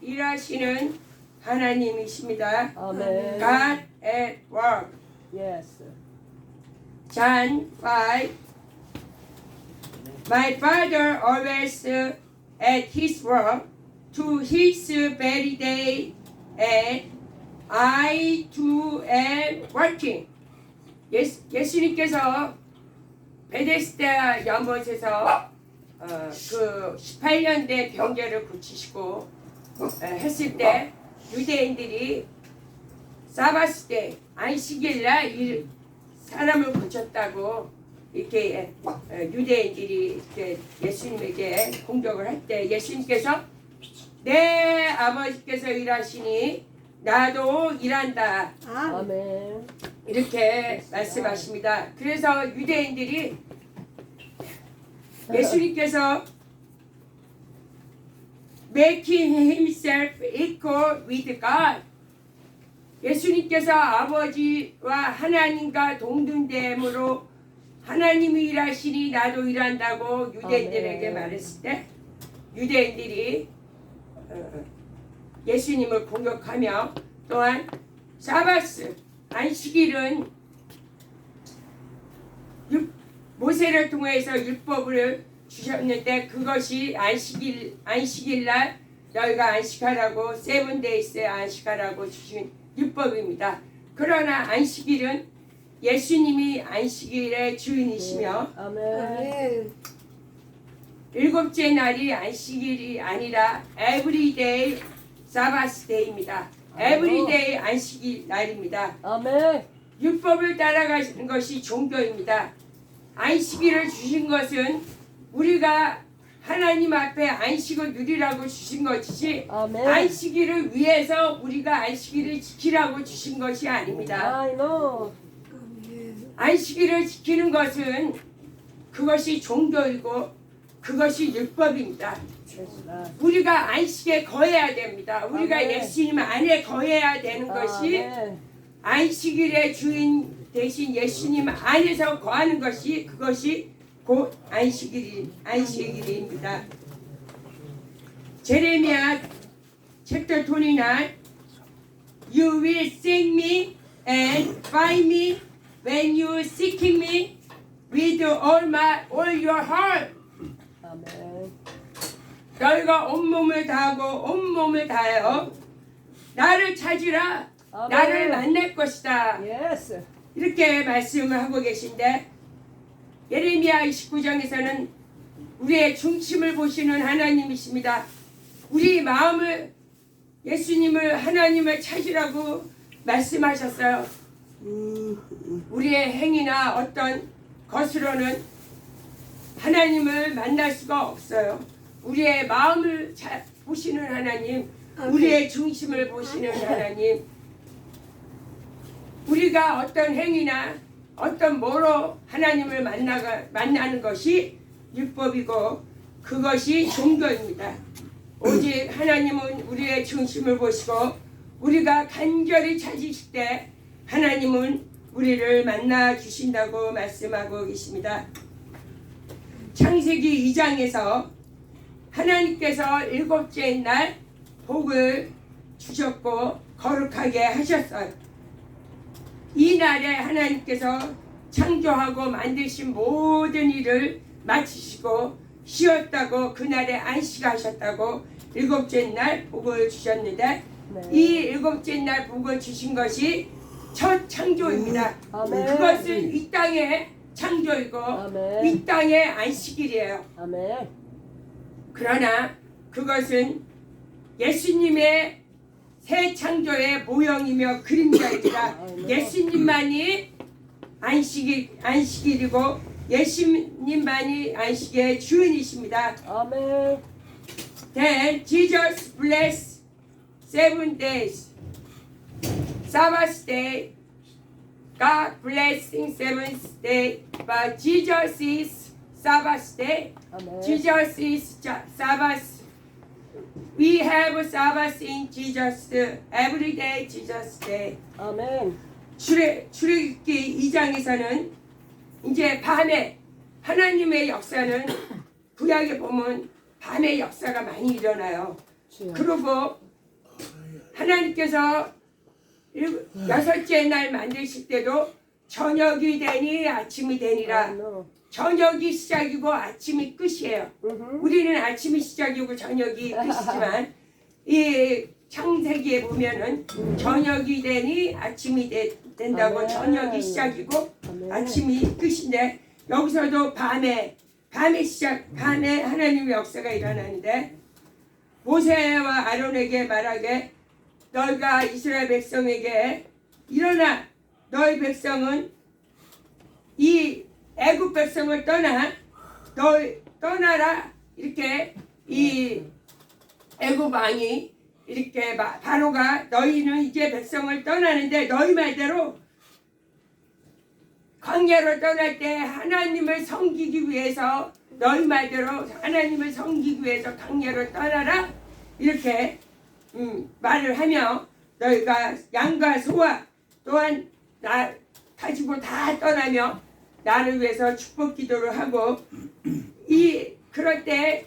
일하시는 하나님이십니다. 아멘. God at work. Yes. John 5. My father always at his work to his very day, and I too am working. 예수님께서 베데스다 연못에서 그 18년 된 병자를 고치시고 했을 때 유대인들이 사바스 때 안식일날 사람을 고쳤다고 이렇게 유대인들이 이렇게 예수님에게 공격을 할 때 예수님께서 내 아버지께서 일하시니 나도 일한다. 아멘. 이렇게 말씀하십니다. 그래서 유대인들이 예수님께서 making himself equal with God, 예수님께서 아버지와 하나님과 동등됨으로 하나님이 일하시니 나도 일한다고 유대인들에게 말했을 때 유대인들이 예수님을 공격하며 또한 사바스 안식일은 모세를 통해서 율법을 주셨는데 그것이 안식일날 너희가 안식하라고 세븐데이스에 안식하라고 주신 율법입니다. 그러나 안식일은 예수님이 안식일의 주인이시며 아멘. 일곱째 날이 안식일이 아니라 에브리데이 사바스데이입니다. 에브리데이 안식일 날입니다. 아멘. 율법을 따라가시는 것이 종교입니다. 안식일을 주신 것은 우리가 하나님 앞에 안식을 누리라고 주신 것이지 아멘. 안식일을 위해서 우리가 안식일을 지키라고 주신 것이 아닙니다. I know. 안식일을 지키는 것은 그것이 종교이고 그것이 율법입니다. 우리가 안식에 거해야 됩니다. 우리가 아멘. 예수님 안에 거해야 되는 것이 아멘. 안식일의 주인 대신 예수님 안에서 거하는 것이 그것이 곧 안식일입니다. 제레미야 챕터 29 You will seek me and find me when you seek me with all your heart. 아멘. 너희가 온몸을 다하고 온몸을 다하여 나를 찾으라. 아멘. 나를 만날 것이다. Yes. 이렇게 말씀을 하고 계신데 예레미야 29장에서는 우리의 중심을 보시는 하나님이십니다. 우리 마음을 예수님을 하나님을 찾으라고 말씀하셨어요. 우리의 행위나 어떤 것으로는 하나님을 만날 수가 없어요. 우리의 마음을 보시는 하나님, 우리의 중심을 보시는 하나님, 우리가 어떤 행위나 어떤 뭐로 하나님을 만나는 것이 율법이고 그것이 종교입니다. 오직 하나님은 우리의 중심을 보시고 우리가 간절히 찾으실 때 하나님은 우리를 만나 주신다고 말씀하고 계십니다. 창세기 2장에서 하나님께서 일곱째 날 복을 주셨고 거룩하게 하셨어요. 이 날에 하나님께서 창조하고 만드신 모든 일을 마치시고 쉬었다고 그날에 안식하셨다고 일곱째 날 복을 주셨는데 네. 이 일곱째 날 복을 주신 것이 첫 창조입니다. 아멘. 그것은 이 땅의 창조이고 아멘. 이 땅의 안식일이에요. 아멘. 그러나 그것은 예수님의 새 창조의 모형이며 그림자이라 예수님만이 안식일이고 예수님만이 안식의 주인이십니다. 아멘. Then Jesus blessed 7 days. Sabbath day, God blessing 7th day, but Jesus is Sabbath day. 아멘. Jesus is Sabbath. We have Sabbath in Jesus. Every day Jesus day. 아멘. 출애굽기 2장에서는 이제 밤에 하나님의 역사는 구약에 보면 밤에 역사가 많이 일어나요. 주여. 그리고 하나님께서 여섯째 날 만드실 때도 저녁이 되니 아침이 되니라. 저녁이 시작이고 아침이 끝이에요. 우리는 아침이 시작이고 저녁이 끝이지만 이 창세기에 보면은 저녁이 되니 아침이 된다고. 아멘. 저녁이 시작이고 아멘. 아침이 끝인데 여기서도 밤에 하나님의 역사가 일어나는데 모세와 아론에게 말하게 너희가 이스라엘 백성에게 일어나 너희 백성은 이 애굽 백성을 떠나라 이렇게 이 애굽 왕이 이렇게 바로가 너희는 이제 백성을 떠나는데 너희 말대로 광야로 떠날 때 하나님을 섬기기 위해서 너희 말대로 하나님을 섬기기 위해서 광야로 떠나라 이렇게 말을 하며 너희가 양과 소와 또한 나 가지고 다 떠나며 나를 위해서 축복 기도를 하고 그럴 때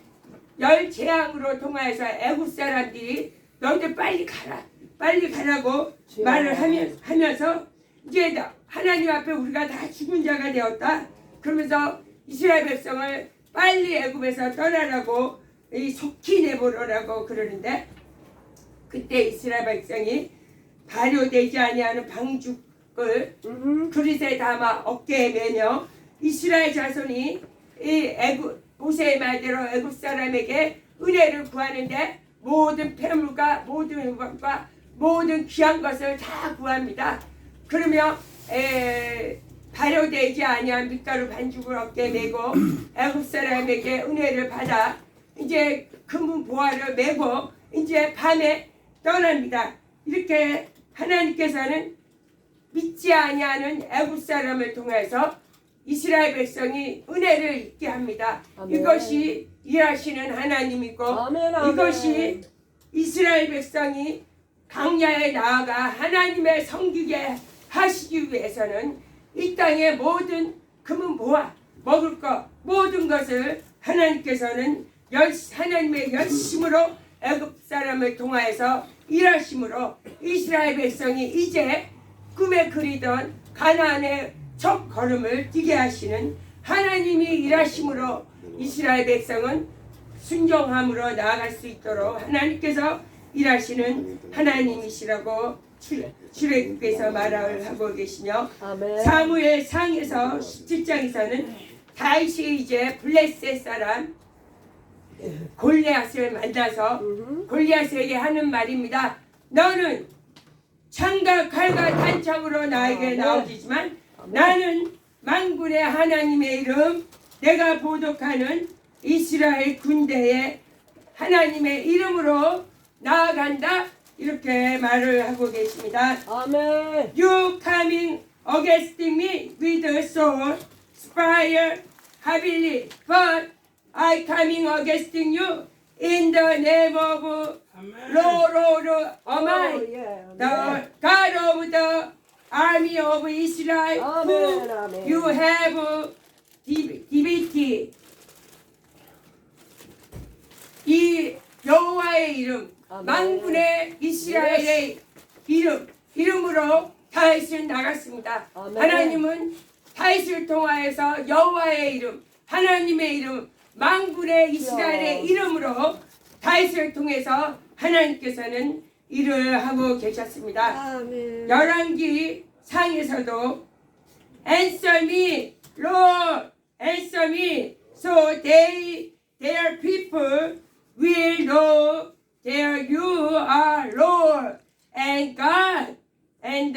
열 재앙으로 통하여서 애굽 사람들이 너희들 빨리 가라고 말을 하면서 이제 하나님 앞에 우리가 다 죽은 자가 되었다. 그러면서 이스라엘 백성을 빨리 애굽에서 떠나라고 속히 내보내라고 그러는데 그때 이스라엘 백성이 발효되지 아니하는 방죽을 그릇에 담아 어깨에 매며 이스라엘 자손이 모세의 말대로 애굽 사람에게 은혜를 구하는데 모든 폐물과 모든 것과 모든 귀한 것을 다 구합니다. 그러며 발효되지 아니한 밀가루 반죽을 어깨에 메고 애굽 사람에게 은혜를 받아 이제 금은 보화를 메고 이제 밤에 떠납니다. 이렇게 하나님께서는 믿지 아니하는 애굽 사람을 통해서 이스라엘 백성이 은혜를 잊게 합니다. 아멘. 이것이 일하시는 하나님이고 아멘, 아멘. 이것이 이스라엘 백성이 광야에 나아가 하나님의 섬기게 하시기 위해서는 이 땅의 모든 금은 보화 먹을 것 모든 것을 하나님께서는 하나님의 열심으로 애굽 사람을 통하여서 일하심으로 이스라엘 백성이 이제 꿈에 그리던 가나안의 첫 걸음을 뛰게 하시는 하나님이 일하심으로 이스라엘 백성은 순종함으로 나아갈 수 있도록 하나님께서 일하시는 하나님이시라고 출애굽기에서 말을 하고 계시며 아멘. 사무엘 상에서 17장에서는 다윗이 이제 블레셋 사람 골리앗을 만나서 골리앗에게 하는 말입니다. 너는 창과 칼과 단창으로 나에게 나오지만 나는 만군의 하나님의 이름 내가 보독하는 이스라엘 군대의 하나님의 이름으로 나아간다 이렇게 말을 하고 계십니다. 아멘. You coming against me with a sword, spear, heavily, but I coming against you in the name of Lord Almighty, the God of the army of Israel, who 아멘, 아멘. you have defeated. 이 여호와의 이름, 아멘. 만군의 이스라엘의 이름으로 다윗은 나갔습니다. 아멘. 하나님은 다윗을 통하여서 여호와의 이름, 하나님의 이름, 만군의 이스라엘의 이름으로 다윗을 통해서 하나님께서는 일을 하고 계셨습니다. 아멘. 열왕기 상에서도 Answer me, Lord, answer me, so their people will know that you are Lord and God, and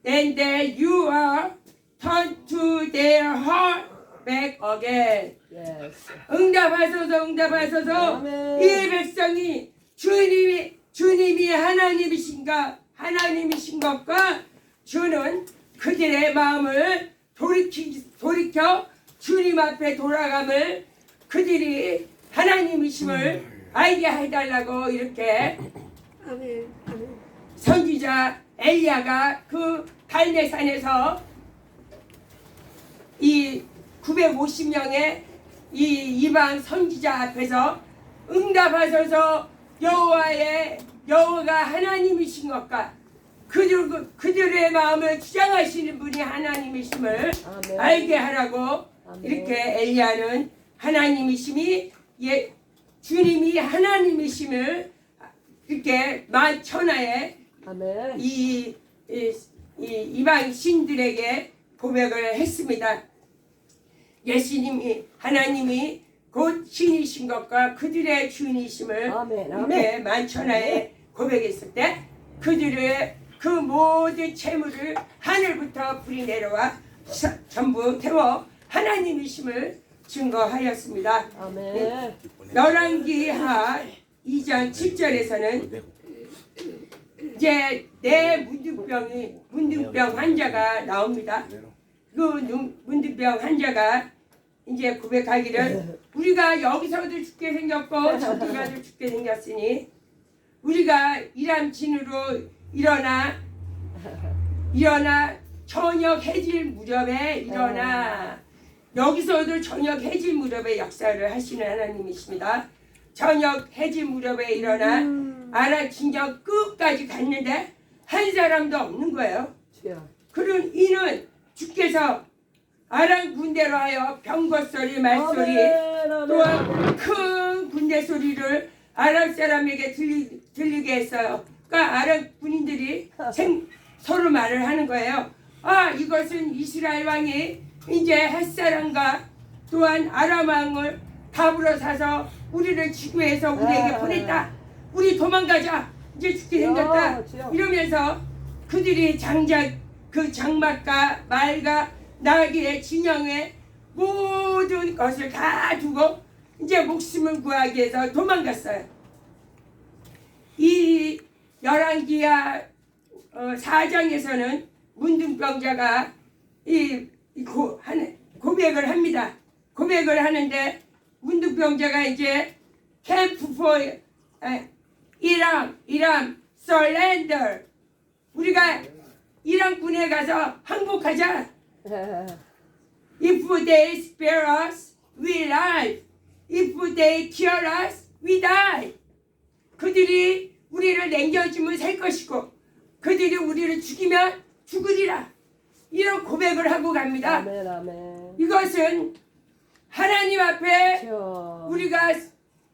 then that you are turned to their heart back again. Yes. 응답하소서, 응답하소서. 아멘. 이 백성이 주님이 하나님이신 것과 주는 그들의 마음을 돌이켜 주님 앞에 돌아감을 그들이 하나님이심을 알게 해달라고 이렇게 아멘. 아멘. 선지자 엘리야가 그 갈멜산에서 이 950명의 이 이방 선지자 앞에서 응답하소서 여호와의 여호와가 하나님이신 것과 그들의 마음을 주장하시는 분이 하나님이심을 아멘. 알게 하라고 아멘. 이렇게 엘리야는 하나님이심이 주님이 하나님이심을 이렇게 만천하에 아멘. 이 이방 신들에게 고백을 했습니다. 예수님이 하나님이 곧 신이신 것과 그들의 주인이심을 아멘. 이렇게 아멘. 만천하에 고백했을 때 그들의 그 모든 재물을 하늘부터 불이 내려와 전부 태워 하나님이심을 증거하였습니다. 아멘. 열왕기하 2장 7절에서는 이제 내 문둥병 환자가 나옵니다. 그 문둥병 환자가 이제 고백하기를 우리가 여기서도 죽게 생겼고 저기 가도 죽게 생겼으니 우리가 이람진으로 일어나 저녁 해질 무렵에 일어나 여기서도 저녁 해질 무렵에 역사를 하시는 하나님이십니다. 저녁 해질 무렵에 일어나 아람 진영 끝까지 갔는데 한 사람도 없는 거예요. 주여. 그런 이는 주께서 아람 군대로 하여 병거 소리 말소리 아멘. 아멘. 또한 큰 군대 소리를 아람 사람에게 들리게 했어요. 그러니까 아람 군인들이 서로 말을 하는 거예요. 아, 이것은 이스라엘 왕이 이제 햇사람과 또한 아람 왕을 답으로 사서 우리를 지구해서 우리에게 보냈다. 우리 도망가자. 이제 죽게 생겼다. 이러면서 그들이 그 장막과 말과 나귀의 진영에 모든 것을 다 두고 이제 목숨을 구하기 위해서 도망갔어요. 이 열왕기하 4장에서는 문둥병자가 고백을 합니다. 고백을 하는데 문둥병자가 이제 캠프 포 이람 surrender 우리가 이란군에 가서 항복하자. If they spare us, we live. If they kill us, we die. 그들이 우리를 남겨주면 살 것이고 그들이 우리를 죽이면 죽으리라. 이런 고백을 하고 갑니다. 아멘. 아멘. 이것은 하나님 앞에 주여. 우리가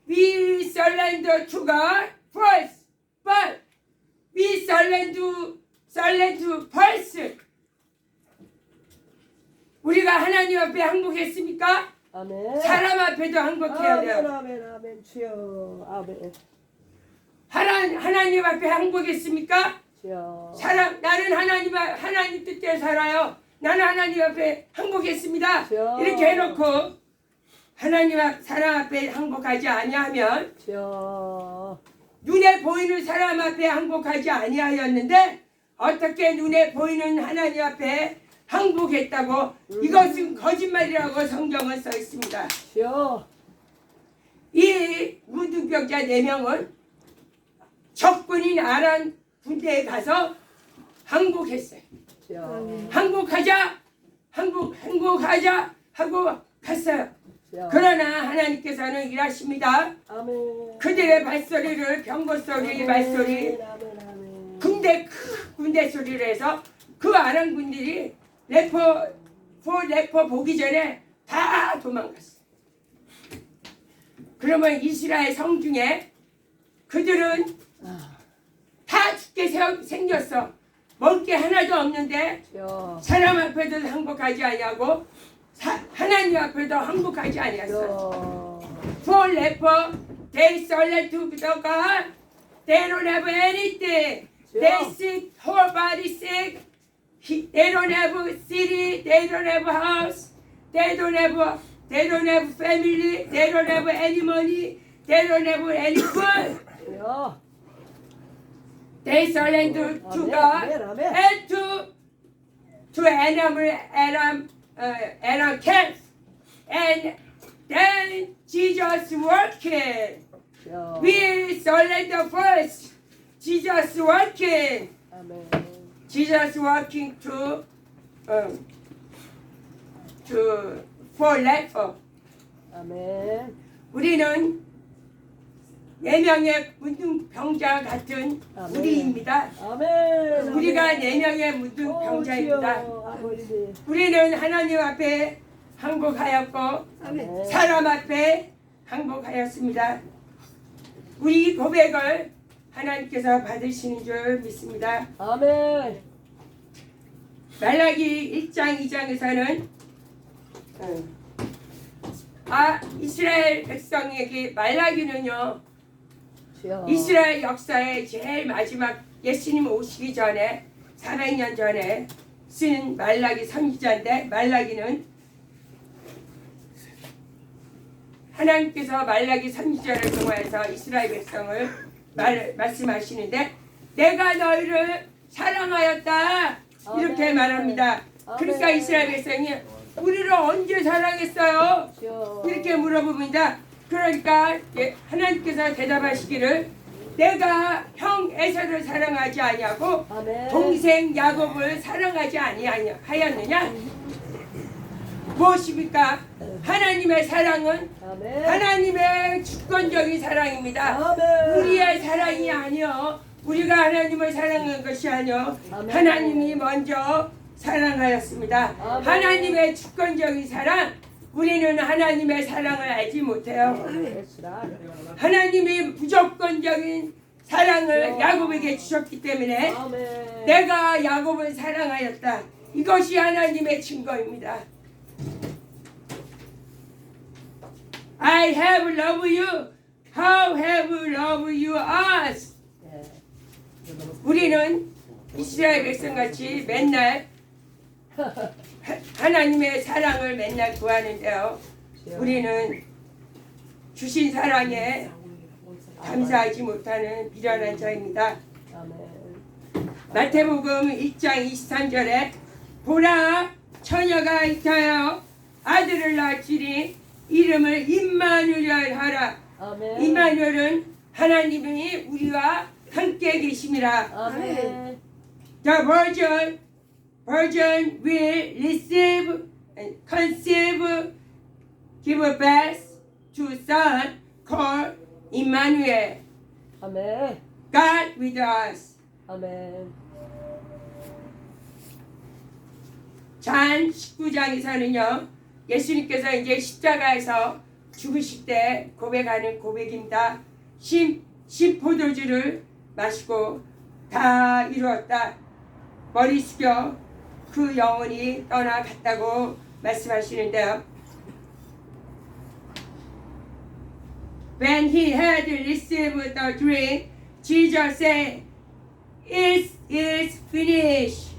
we surrender to God first, but we surrender first. 우리가 하나님 앞에 항복했습니까? 아멘. 사람 앞에도 항복해야 아멘. 돼요. 아멘. 아멘. 주여. 아멘. 하나님 앞에 항복했습니까? 주여. 나는 하나님 뜻대로 살아요. 나는 하나님 앞에 항복했습니다. 주여. 이렇게 해놓고 사람 앞에 항복하지 아니하면 주여. 눈에 보이는 사람 앞에 항복하지 아니하였는데 어떻게 눈에 보이는 하나님 앞에 항복했다고 이것은 거짓말이라고 성경은 써 있습니다. 주여. 이 문둥병자 4명은 적군인 아람 군대에 가서 항복했어요. 주여. 항복하자 하고 갔어요. 주여. 그러나 하나님께서는 일하십니다. 아멘. 그들의 발소리를 병거 소리, 말소리, 아멘. 아멘. 군대 소리를 해서 그 아람 군들이 레퍼 보기 전에 다 도망갔어요. 그러면 이스라엘 성중에 그들은 다 죽게 생겼어. 먹을 게 하나도 없는데 주여. 사람 앞에도 항복하지 아니하고 하나님 앞에도 항복하지 아니했어. 주여. For leper, they sold to the God. They don't have anything. They sick, whole body sick. They don't have a city. They don't have a house. They don't have family. They don't have any money. They don't have any food. 주여. They surrender to Amen, God amen, amen. and to Aram camp. And then Jesus working. 주여. We surrender first. Jesus working. 아멘. Jesus working for life. 아멘. 우리는 네 명의 문둥병자 같은 아멘. 우리입니다. 아멘. 우리가 네 명의 문둥병자입니다. 아버지. 우리는 하나님 앞에 항복하였고 아멘. 사람 앞에 항복하였습니다. 우리 고백을 하나님께서 받으시는 줄 믿습니다. 아멘. 말라기 1장 2장에서는 이스라엘 백성에게 말라기는요 주여. 이스라엘 역사의 제일 마지막 예수님 오시기 전에 400년 전에 쓴 말라기 선지자인데 말라기는 하나님께서 말라기 선지자를 통해서 이스라엘 백성을 말씀하시는데 내가 너희를 사랑하였다 이렇게 아멘. 말합니다. 그러니까 아멘. 이스라엘 백성이 우리를 언제 사랑했어요? 주여. 이렇게 물어봅니다. 그러니까 하나님께서 대답하시기를 내가 형 에서를 사랑하지 아니하고 아멘. 동생 야곱을 사랑하지 아니하였느냐? 무엇입니까? 하나님의 사랑은 아멘. 하나님의 주권적인 사랑입니다. 아멘. 우리의 사랑이 아니요. 우리가 하나님을 사랑한 것이 아니요. 아멘. 하나님이 먼저 사랑하였습니다. 아멘. 하나님의 주권적인 사랑. 우리는 하나님의 사랑을 알지 못해요. 예수라. 하나님이 무조건적인 사랑을 야곱에게 주셨기 때문에 아멘. 내가 야곱을 사랑하였다. 이것이 하나님의 증거입니다. I have loved you. How have loved you us? 네. 우리는 이스라엘 백성같이 맨날 하나님의 사랑을 맨날 구하는데요. 우리는 주신 사랑에 감사하지 못하는 미련한 자입니다. 아멘. 마태복음 1장 23절에 보라 처녀가 잉타하여 아들을 낳으리니 이름을 임마누엘 하라. 아멘. 임마누엘은 하나님이 우리와 함께 계심이라. 아멘. The virgin will receive and conceive, give birth to son called Emmanuel, 아멘. God with us. 아멘. 잔 19장에서는요 예수님께서 이제 십자가에서 죽으실 때 고백하는 고백입니다. 포도주를 마시고 다 이루었다. 머리 숙여 그 영혼이 떠나갔다고 말씀하시는데요. When he had received the drink, Jesus said, "It is finished."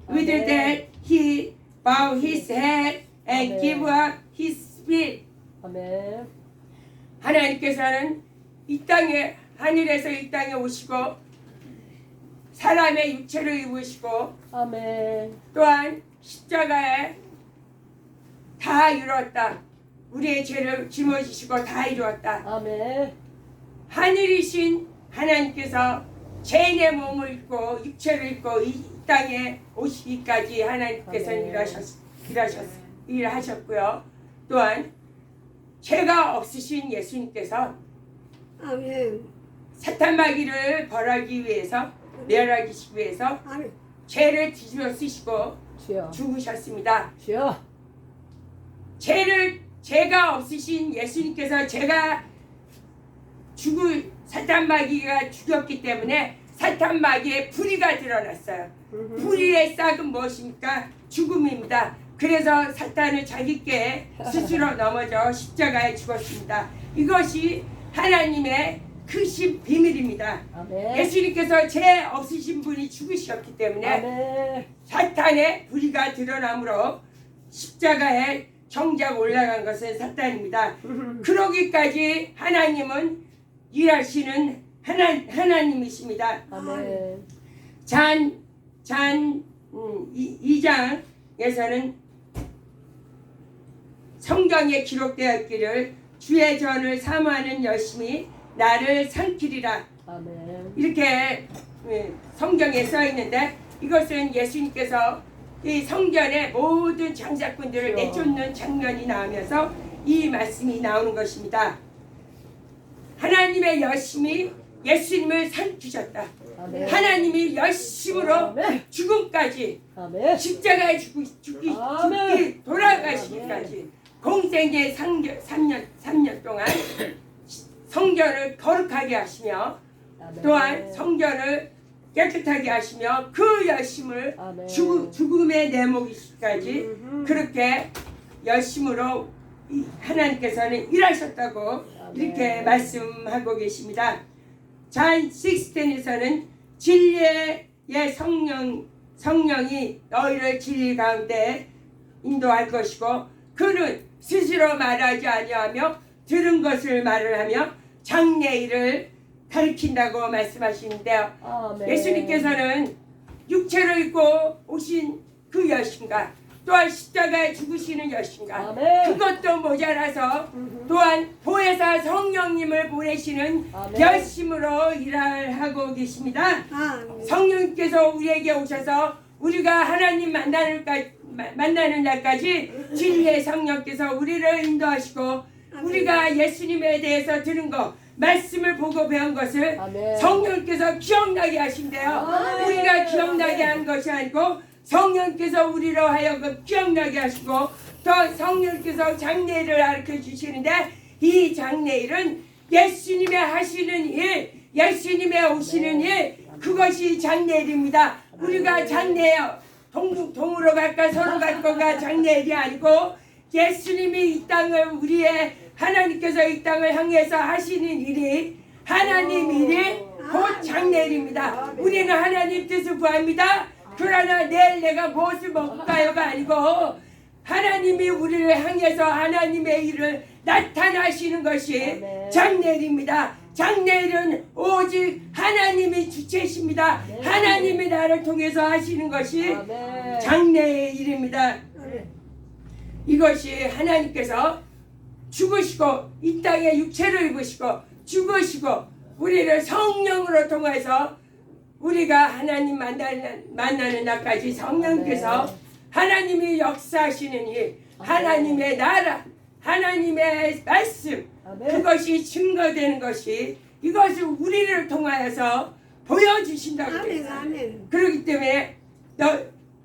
With Amen. that, he bowed his head and Amen. gave up his spirit. 아멘. 하나님께서는 이 땅에 하늘에서 이 땅에 오시고 사람의 육체를 입으시고 아멘. 또한 십자가에 다 이루었다. 우리의 죄를 짊어지시고 다 이루었다. 아멘. 하늘이신 하나님께서 죄인의 몸을 입고 육체를 입고 이 땅에 오시기까지 하나님께서는 아멘. 일하셨고요. 또한 죄가 없으신 예수님께서 아멘. 사탄 마귀를 벌하기 위해서 멸하기 위해서 아멘. 죄를 뒤집어 쓰시고 주여. 죽으셨습니다. 주여. 죄가 없으신 예수님께서 사탄 마귀가 죽였기 때문에 사탄 마귀의 불의가 드러났어요. 불의의 싹은 무엇입니까? 죽음입니다. 그래서 사탄은 자기께 스스로 넘어져 십자가에 죽었습니다. 이것이 하나님의 크신 비밀입니다. 아멘. 예수님께서 죄 없으신 분이 죽으셨기 때문에 아멘. 사탄의 불의가 드러나므로 십자가에 정작 올라간 것은 사탄입니다. 그러기까지 하나님은 일하시는 하나님이십니다. 아멘. 잔 2장에서는 성경에 기록되어 있기를 주의 전을 사모하는 열심이 나를 삼키리라. 아멘. 이렇게 성경에 써 있는데 이것은 예수님께서 이 성전의 모든 장사꾼들을 그렇죠. 내쫓는 장면이 나오면서 이 말씀이 나오는 것입니다. 하나님의 열심이 예수님을 살주셨다. 아멘. 하나님이 열심으로 아멘. 죽음까지 아멘. 십자가에 죽기 아멘. 돌아가시기까지 공생의 3년 동안 성전을 거룩하게 하시며 아멘. 또한 성전을 깨끗하게 하시며 그 열심을 아멘. 죽음에 내모기까지 그렇게 열심으로 하나님께서는 일하셨다고 이렇게 말씀하고 계십니다. 잔 16에서는 진리의 성령이 너희를 진리 가운데 인도할 것이고 그는 스스로 말하지 아니하며 들은 것을 말을 하며 장래일을 가르친다고 말씀하시는데요. 아멘. 예수님께서는 육체로 입고 오신 그 여신과 또한 십자가에 죽으시는 여신과 아멘. 그것도 모자라서 또한 보혜사 성령님을 보내시는 아멘. 열심으로 일을 하고 계십니다. 아멘. 성령님께서 우리에게 오셔서 우리가 하나님 만나는 날까지 진리의 성령께서 우리를 인도하시고 우리가 예수님에 대해서 들은 것 말씀을 보고 배운 것을 아멘. 성령께서 기억나게 하신대요. 아멘. 우리가 기억나게 한 것이 아니고 성령께서 우리로 하여금 기억나게 하시고 또 성령께서 장래일을 가르쳐 주시는데 이 장래일은 예수님의 하시는 일, 예수님의 오시는 일, 그것이 장래일입니다. 우리가 장래요. 동으로 갈까 서로 갈 거가 장래일이 아니고 예수님이 이 땅을 하나님께서 이 땅을 향해서 하시는 일이 하나님 일이 곧 장래일입니다. 우리는 하나님 뜻을 구합니다. 그러나 내일 내가 무엇을 먹을까요가 아니고 하나님이 우리를 향해서 하나님의 일을 나타나시는 것이 아멘. 장래일입니다. 장래일은 오직 하나님이 주체십니다. 아멘. 하나님이 나를 통해서 하시는 것이 아멘. 장래의 일입니다. 이것이 하나님께서 죽으시고 이 땅에 육체를 입으시고 죽으시고 우리를 성령으로 통해서 우리가 하나님 만나는 날까지 성령께서 아멘. 하나님이 역사하시는 일, 하나님의 나라, 하나님의 말씀 아멘. 그것이 증거되는 것이 이것을 우리를 통하여서 보여주신다고 아멘. 그랬어요. 아멘. 그렇기 때문에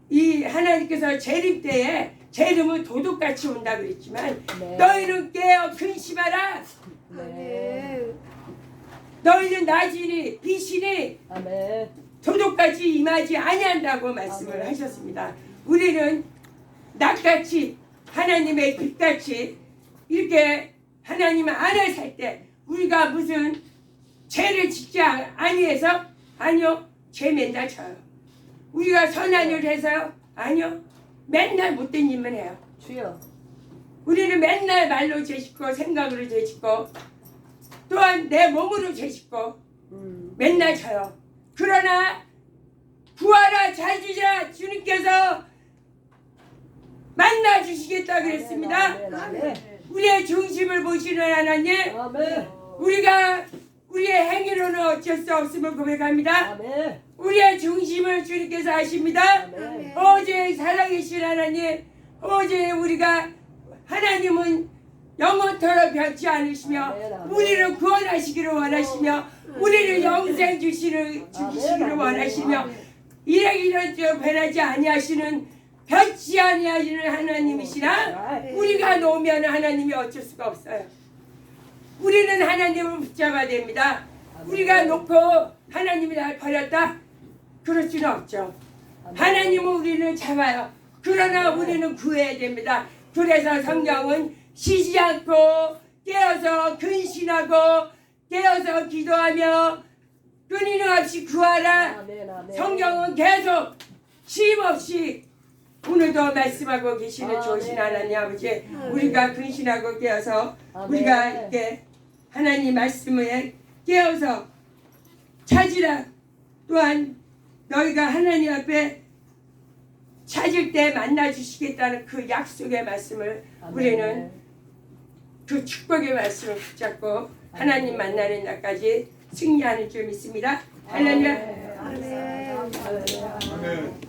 이 하나님께서 재림 때에 재림은 도둑같이 온다 그랬지만 네. 너희는 깨어 근심하라. 아멘. 너희는 낮이니 빛이니 아멘. 도둑같이 임하지 아니한다고 말씀을 아멘. 하셨습니다. 우리는 낮같이 하나님의 빛같이 이렇게 하나님 안에 살 때 우리가 무슨 죄를 짓지 아니해서 아니요 죄 맨날 져요. 우리가 선한 일을 해서요 아니요 맨날 못된 일만 해요. 주여. 우리는 맨날 말로 죄짓고 생각으로 죄짓고 또한 내 몸으로 죄짓고 맨날 져요. 그러나 구하라 자주자 주님께서 만나 주시겠다 그랬습니다. 아멘. 아멘. 우리의 중심을 보시는 하나님, 아멘. 우리가 우리의 행위로는 어쩔 수 없음을 고백합니다. 아멘. 우리의 중심을 주님께서 하십니다. 아멘. 오직 살아계신 하나님, 오직 우리가 하나님은 영원토록 변치 않으시며 아멘, 아멘. 우리를 구원하시기를 원하시며 우리를 영생 주시기를 아멘, 원하시며 아멘. 이런 변하지 아니하시는 변치 아니하시는 하나님이시나 우리가 놓으면 하나님이 어쩔 수가 없어요. 우리는 하나님을 붙잡아야 됩니다. 우리가 놓고 하나님이 날 버렸다? 그럴 수는 없죠. 하나님은 우리는 잡아요. 그러나 우리는 구해야 됩니다. 그래서 성경은 쉬지 않고 깨어서 근신하고 깨어서 기도하며 끊임없이 구하라. 아멘. 아멘. 성경은 계속 쉼없이 오늘도 말씀하고 계시는 아멘. 좋으신 하나님 아버지 우리가 근신하고 깨어서 아멘. 우리가 이렇게 하나님 말씀에 깨어서 찾으라. 또한 너희가 하나님 앞에 찾을 때 만나 주시겠다는 그 약속의 말씀을 아멘. 우리는 그 축복의 말씀을 붙잡고 하나님 만나는 날까지 승리하는 줄 믿습니다. 할렐루야. 아멘. 아멘. 아멘.